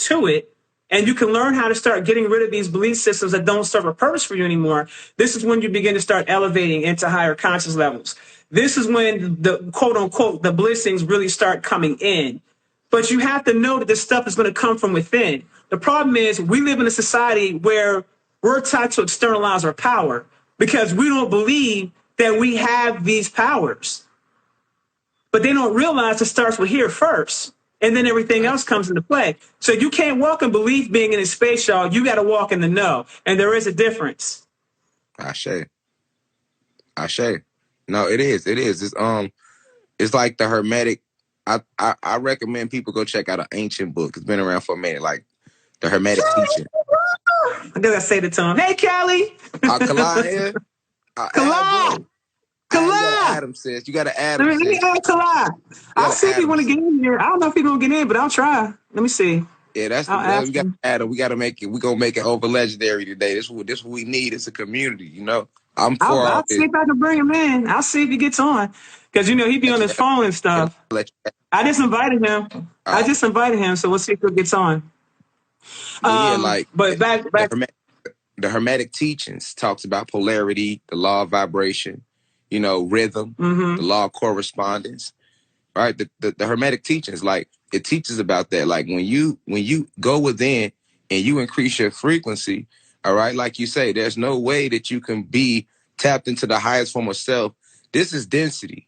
to it, and you can learn how to start getting rid of these belief systems that don't serve a purpose for you anymore, this is when you begin to start elevating into higher conscious levels. This is when the quote unquote, the blessings really start coming in. But you have to know that this stuff is going to come from within. The problem is we live in a society where we're taught to externalize our power because we don't believe that we have these powers. But they don't realize it starts with here first. And then everything else comes into play. So you can't walk in belief being in a space, y'all. You got to walk in the know. And there is a difference. Ashe. No, it is. It's like the Hermetic. I recommend people go check out an ancient book. It's been around for a minute, like the Hermetic teaching. I gotta say it to him. Hey, Callie. Kalai here. Kalai. Kalai. Adam says you gotta add him. Let me add Kalai. I'll see if he want to get in here. I don't know if he's gonna get in, but I'll try. Let me see. Yeah, that's the we got to add him. We got to make it. We're gonna make it over legendary today. This what we need. It's a community, you know. I'll see if I can bring him in. I'll see if he gets on. Because, you know, he'd be on his phone and stuff. I just invited him. So we'll see if he gets on. But back. The Hermetic teachings talks about polarity, the law of vibration, you know, rhythm, the law of correspondence, right? The Hermetic teachings, like, it teaches about that. Like, when you go within and you increase your frequency, all right, like you say, there's no way that you can be tapped into the highest form of self. This is density.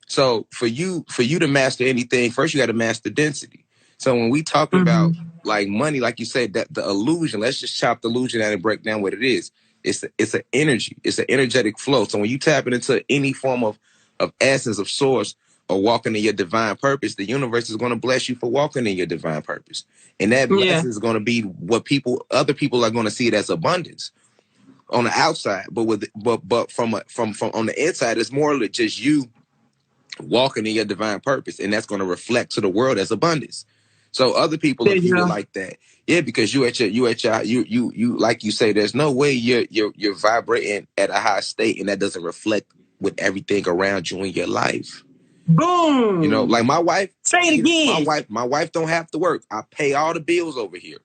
So for you to master anything, first you got to master density. So when we talk about like money, like you said, that the illusion, let's just chop the illusion out and break down what it is. It's an energy. It's an energetic flow. So when you tap it into any form of essence of source or walking in your divine purpose, the universe is going to bless you for walking in your divine purpose. And that blessing is going to be what other people are going to see it as abundance on the outside. But from on the inside, it's more like just you walking in your divine purpose, and that's going to reflect to the world as abundance. So other people view it like that. Yeah, because you like you say, there's no way you're vibrating at a high state and that doesn't reflect with everything around you in your life. Boom. You know, like my wife. Say it again. My wife don't have to work. I pay all the bills over here.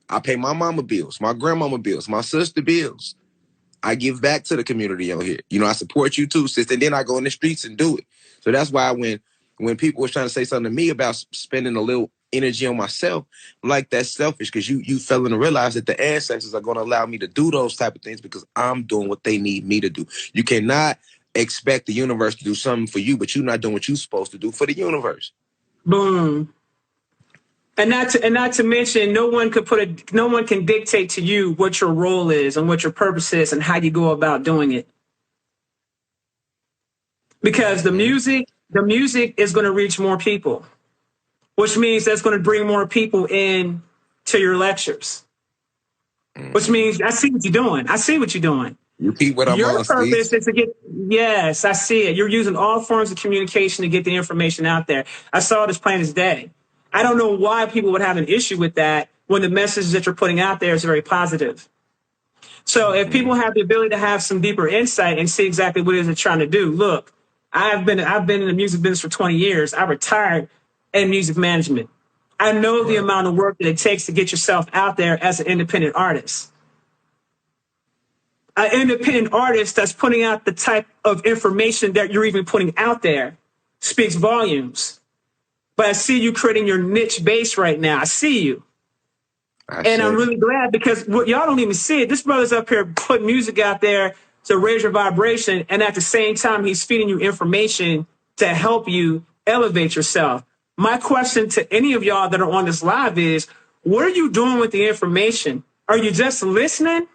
I pay my mama bills, my grandmama bills, my sister bills. I give back to the community over here. You know, I support you too, sis. And then I go in the streets and do it. So that's why when people was trying to say something to me about spending a little energy on myself, I'm like, that's selfish, because you failing to realize that the ancestors are going to allow me to do those type of things because I'm doing what they need me to do. You cannot expect the universe to do something for you, but you're not doing what you're supposed to do for the universe. Boom. And not to mention, no one can dictate to you what your role is and what your purpose is and how you go about doing it. Because the music is going to reach more people, which means that's going to bring more people in to your lectures. Which means I see what you're doing. You keep what I'm your on, purpose Steve. is to get. Yes, I see it. You're using all forms of communication to get the information out there. I saw this plain as day. I don't know why people would have an issue with that when the message that you're putting out there is very positive. So if people have the ability to have some deeper insight and see exactly what it is they're trying to do, look, I've been in the music business for 20 years. I retired in music management. I know the amount of work that it takes to get yourself out there as an independent artist. An independent artist that's putting out the type of information that you're even putting out there speaks volumes. But I see you creating your niche base right now. I see you. And I'm really glad, because what y'all don't even see it. This brother's up here putting music out there to raise your vibration. And at the same time, he's feeding you information to help you elevate yourself. My question to any of y'all that are on this live is, what are you doing with the information? Are you just listening?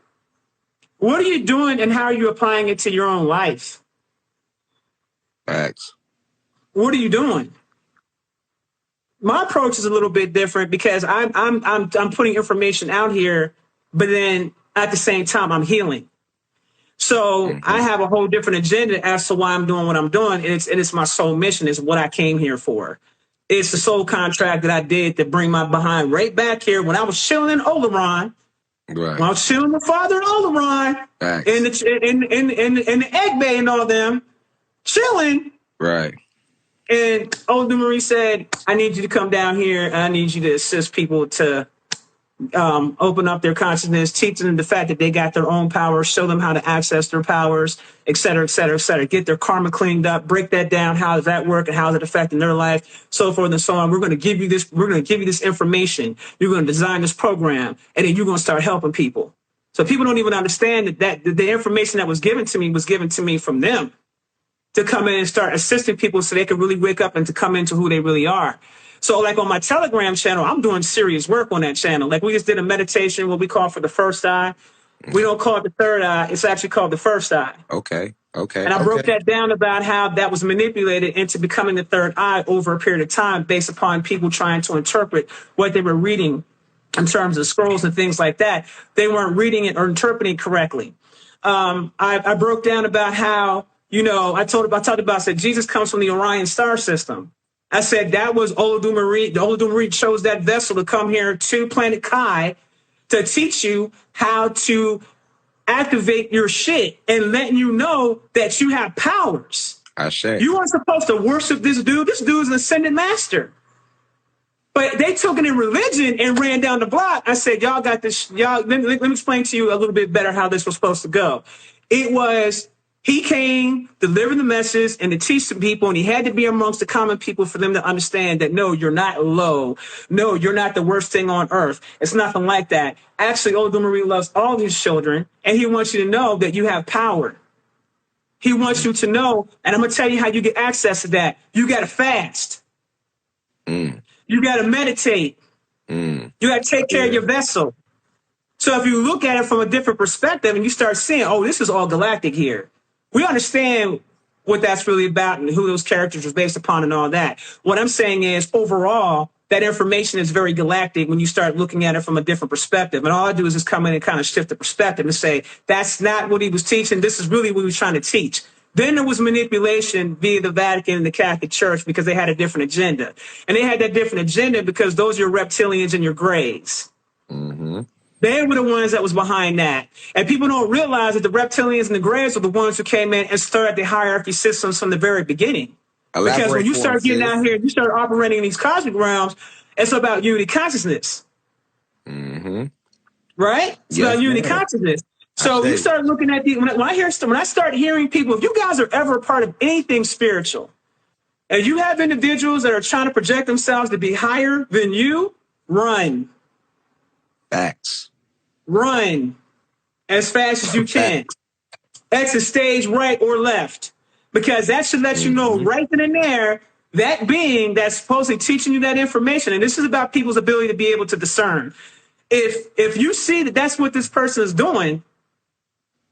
What are you doing, and how are you applying it to your own life? Facts. What are you doing? My approach is a little bit different, because I'm putting information out here, but then at the same time I'm healing. So I have a whole different agenda as to why I'm doing what I'm doing, and it's my soul mission. It's what I came here for. It's the soul contract that I did to bring my behind right back here when I was chilling in Oleron. Right. When I was chilling with Father in Oleron, in the Egg Bay and all them, chilling. Right. And Older Marie said, I need you to come down here and I need you to assist people to open up their consciousness, teach them the fact that they got their own powers, show them how to access their powers, et cetera, et cetera, et cetera. Get their karma cleaned up, break that down. How does that work and how is it affecting their life, so forth and so on. We're going to give you this. We're going to give you this information. You're going to design this program, and then you're going to start helping people. So people don't even understand that the information that was given to me from them to come in and start assisting people so they can really wake up and to come into who they really are. So like on my Telegram channel, I'm doing serious work on that channel. Like we just did a meditation, what we call for the first eye. We don't call it the third eye. It's actually called the first eye. Okay. And I broke that down about how that was manipulated into becoming the third eye over a period of time based upon people trying to interpret what they were reading in terms of scrolls and things like that. They weren't reading it or interpreting correctly. I broke down about how, I talked about, I said, Jesus comes from the Orion star system. I said that was Olodumare. The Olodumare chose that vessel to come here to planet Kai to teach you how to activate your shit and letting you know that you have powers. You weren't supposed to worship this dude. This dude's an ascended master. But they took it in religion and ran down the block. I said, y'all got this. Y'all, let me explain to you a little bit better how this was supposed to go. It was, he came, delivered the message, and to teach the people, and he had to be amongst the common people for them to understand that, no, you're not low. No, you're not the worst thing on earth. It's nothing like that. Actually, Olodumare loves all of his children, and he wants you to know that you have power. He wants you to know, and I'm going to tell you how you get access to that. You got to fast. You got to meditate. You got to take care of your vessel. So if you look at it from a different perspective and you start seeing, oh, this is all galactic here. We understand what that's really about and who those characters are based upon and all that. What I'm saying is overall, that information is very galactic when you start looking at it from a different perspective. And all I do is just come in and kind of shift the perspective and say, that's not what he was teaching. This is really what he was trying to teach. Then there was manipulation via the Vatican and the Catholic Church because they had a different agenda. And they had that different agenda because those are your reptilians and your grays. They were the ones that was behind that. And people don't realize that the reptilians and the grays are the ones who came in and started the hierarchy systems from the very beginning. Because when you start getting out here and you start operating in these cosmic realms, it's about unity consciousness. Right? It's about unity consciousness. So you start looking at when I start hearing people, if you guys are ever a part of anything spiritual, and you have individuals that are trying to project themselves to be higher than you, run. Facts. Run as fast as you can. Exit stage right or left. Because that should let you know right then and there, that being that's supposedly teaching you that information, and this is about people's ability to be able to discern. If you see that that's what this person is doing,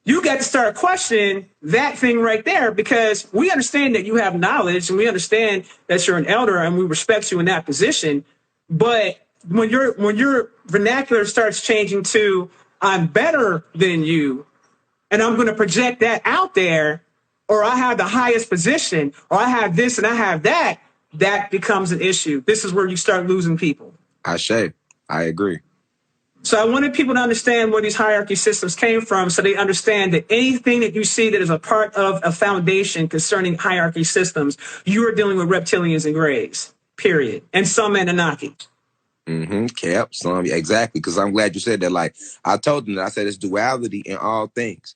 you got to start questioning that thing right there, because we understand that you have knowledge and we understand that you're an elder and we respect you in that position. But when your vernacular starts changing to I'm better than you and I'm going to project that out there, or I have the highest position, or I have this and I have that, that becomes an issue. This is where you start losing people. I agree. So I wanted people to understand where these hierarchy systems came from, so they understand that anything that you see that is a part of a foundation concerning hierarchy systems, you are dealing with reptilians and grays, period. And some Anunnaki. Some, exactly. Because I'm glad you said that. Like I told them, that I said it's duality in all things.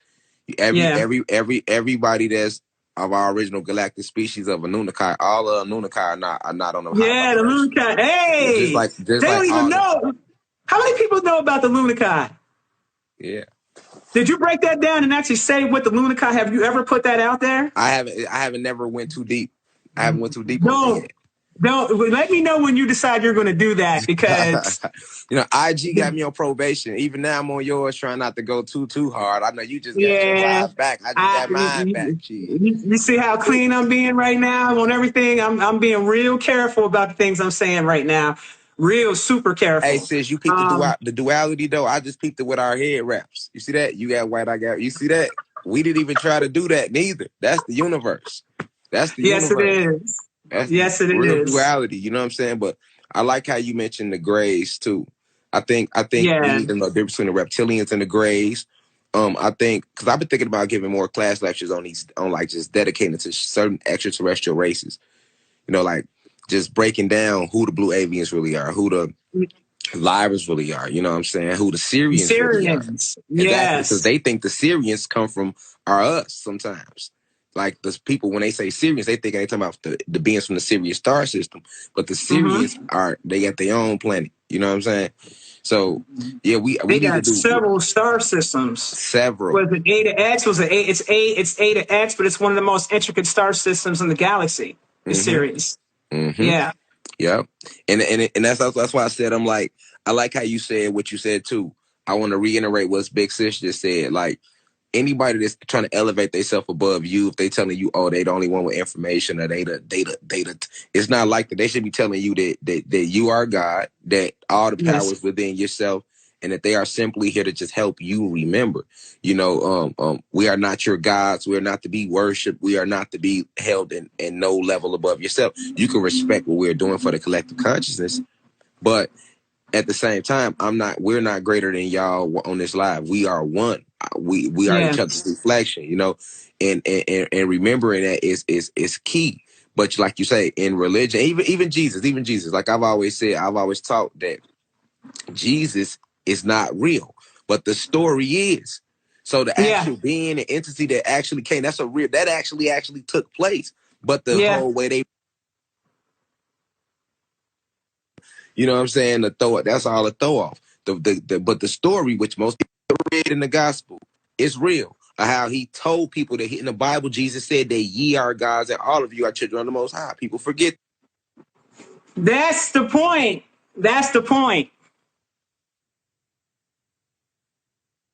Everybody that's of our original galactic species of Anunnaki, all of Anunnaki are not on the high the Anunnaki. Hey, they don't even know. How many people know about the Anunnaki? Yeah. Did you break that down and actually say what the Anunnaki? Have you ever put that out there? I haven't never went too deep. I haven't went too deep on it yet. Don't let me know when you decide you're going to do that, because IG got me on probation. Even now I'm on yours, trying not to go too hard. I know you just got your vibe back. I just got mine back. You see how clean I'm being right now on everything. I'm being real careful about the things I'm saying right now. Real super careful. Hey sis, you peeped the duality though. I just peeped it with our head wraps. You see that? You got white, I got. You see that? We didn't even try to do that neither. That's the universe. That's the universe. Yes, it is. That's real duality, you know what I'm saying? But I like how you mentioned the grays too. I think we need to know the difference between the reptilians and the grays. I think because I've been thinking about giving more class lectures on like just dedicating to certain extraterrestrial races. like just breaking down who the Blue Avians really are, who the Livers really are, you know what I'm saying? Who the Syrians really are. Syrians. Exactly, because Yes. they think the Syrians come from us sometimes. Like the people, when they say Syrians, they think they talking about the beings from the Sirius star system. But the Syrians they got their own planet. You know what I'm saying? So yeah, we They need to got do several star systems. several. Was it Eta X? Was it it's Eta X, but it's one of the most intricate star systems in the galaxy. The Sirius. Yeah. Yeah, and that's why I said I like how you said what you said too. I want to reiterate what Big Sis just said. Like anybody that's trying to elevate themselves above you, if they telling you, oh, they the only one with information or data, it's not like that. They should be telling you that you are God, that all the power is within yourself, and that they are simply here to just help you remember. We are not your gods. We are not to be worshipped. We are not to be held in no level above yourself. You can respect what we're doing for the collective consciousness, but at the same time, we're not greater than y'all on this live. We are one. We are each other's reflection, and remembering that is key. But like you say, in religion, even Jesus, like I've always said, I've always taught that Jesus is not real, but the story is. So the actual being, the entity that actually came, that actually took place. But the whole way they, you know what I'm saying, that's all a throw off. But the story, which most people read in the gospel, is real. How he told people that in the Bible, Jesus said that ye are gods and all of you are children of the Most High. People forget. That's the point. That's the point.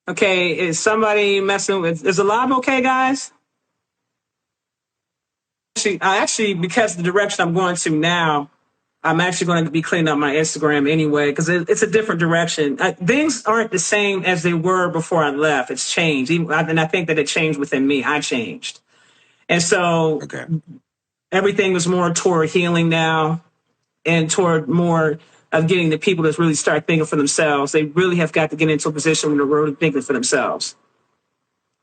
Okay, is somebody messing with? Is the live okay, guys? Actually, because of the direction I'm going to now, I'm actually going to be cleaning up my Instagram anyway because it's a different direction. Things aren't the same as they were before I left. It's changed, and I think that it changed within me. I changed, and so everything was more toward healing now, and toward more of getting the people to really start thinking for themselves. They really have got to get into a position where they're really thinking for themselves.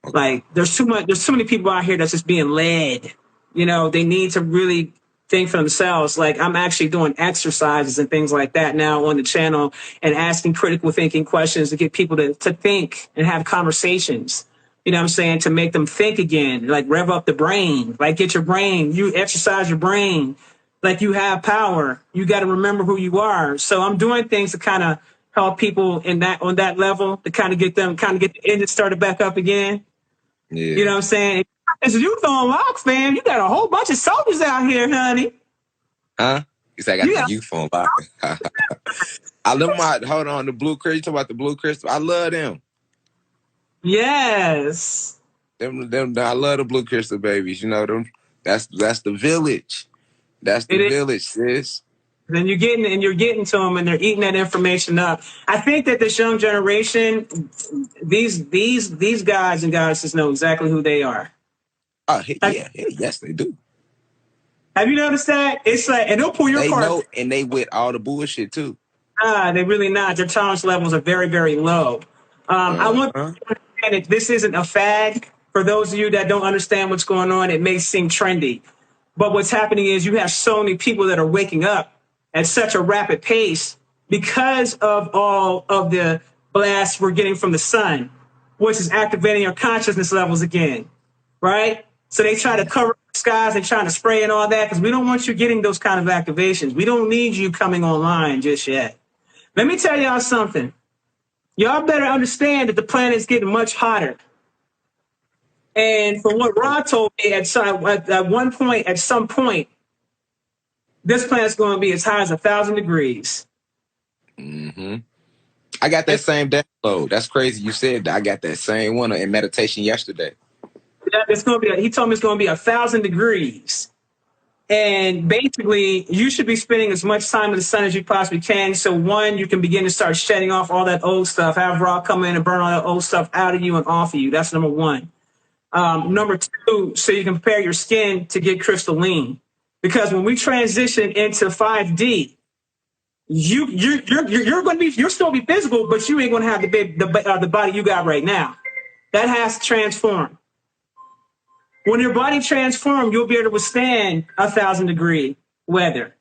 Like there's too many people out here that's just being led. They need to really think for themselves. Like I'm actually doing exercises and things like that now on the channel and asking critical thinking questions to get people to think and have conversations. You know what I'm saying? To make them think again, like rev up the brain, like get your brain, you exercise your brain, like you have power. You got to remember who you are. So I'm doing things to kind of help people on that level to kind of get the engine started back up again. Yeah. You know what I'm saying? As youth on lock, man, you got a whole bunch of soldiers out here, honey. Huh? You said I got the youth on lock. I love hold on, the Blue Crystal. You talking about the Blue Crystal? I love them. Yes. Them, I love the Blue Crystal babies. You know them. That's the village. That's the village, sis. Then you're getting to them, and they're eating that information up. I think that this young generation, these guys and goddesses know exactly who they are. Yes, they do. Have you noticed that? It's like, and they'll pull your card. They know, and they with all the bullshit too. They really not. Their tolerance levels are very, very low. I want to understand that this isn't a fad. For those of you that don't understand what's going on, it may seem trendy. But what's happening is you have so many people that are waking up at such a rapid pace because of all of the blasts we're getting from the sun, which is activating our consciousness levels again, right? So they try to cover the skies, they're trying to spray and all that because we don't want you getting those kind of activations. We don't need you coming online just yet. Let me tell y'all something. Y'all better understand that the planet is getting much hotter. And from what Rod told me at some point, this planet's going to be as high as 1,000 degrees. Mm-hmm. I got that same download. That's crazy. You said that. I got that same one in meditation yesterday. It's going to be. He told me it's going to be 1,000 degrees. And basically, you should be spending as much time in the sun as you possibly can. So one, you can begin to start shedding off all that old stuff. Have Rock come in and burn all that old stuff out of you and off of you. That's number one. Number two, so you can prepare your skin to get crystalline. Because when we transition into 5D, you're going to be, you'll still be physical, but you ain't going to have the body you got right now. That has to transform. When your body transforms, you'll be able to withstand 1,000 degrees. weather.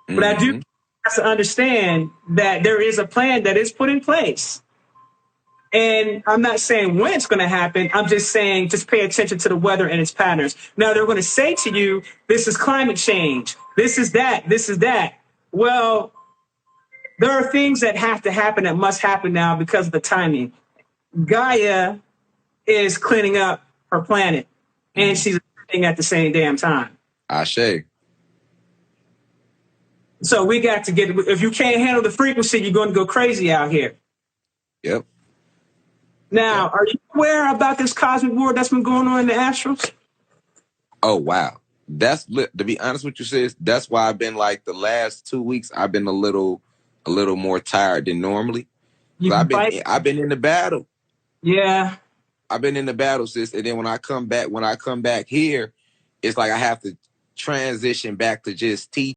But I do have to understand that there is a plan that is put in place. And I'm not saying when it's going to happen. I'm just saying just pay attention to the weather and its patterns. Now, they're going to say to you, this is climate change. This is that. This is that. Well, there are things that have to happen that must happen now because of the timing. Gaia is cleaning up her planet, and she's living at the same damn time. Ashe. So we got to get, if you can't handle the frequency, you're going to go crazy out here. Yep. Now, are you aware about this cosmic war that's been going on in the astrals? Oh, wow. That's, to be honest with you, sis, that's why I've been like the last 2 weeks, I've been a little more tired than normally. I've been in the battle. Yeah. I've been in the battle, sis. And then when I come back here, it's like I have to transition back to just teach.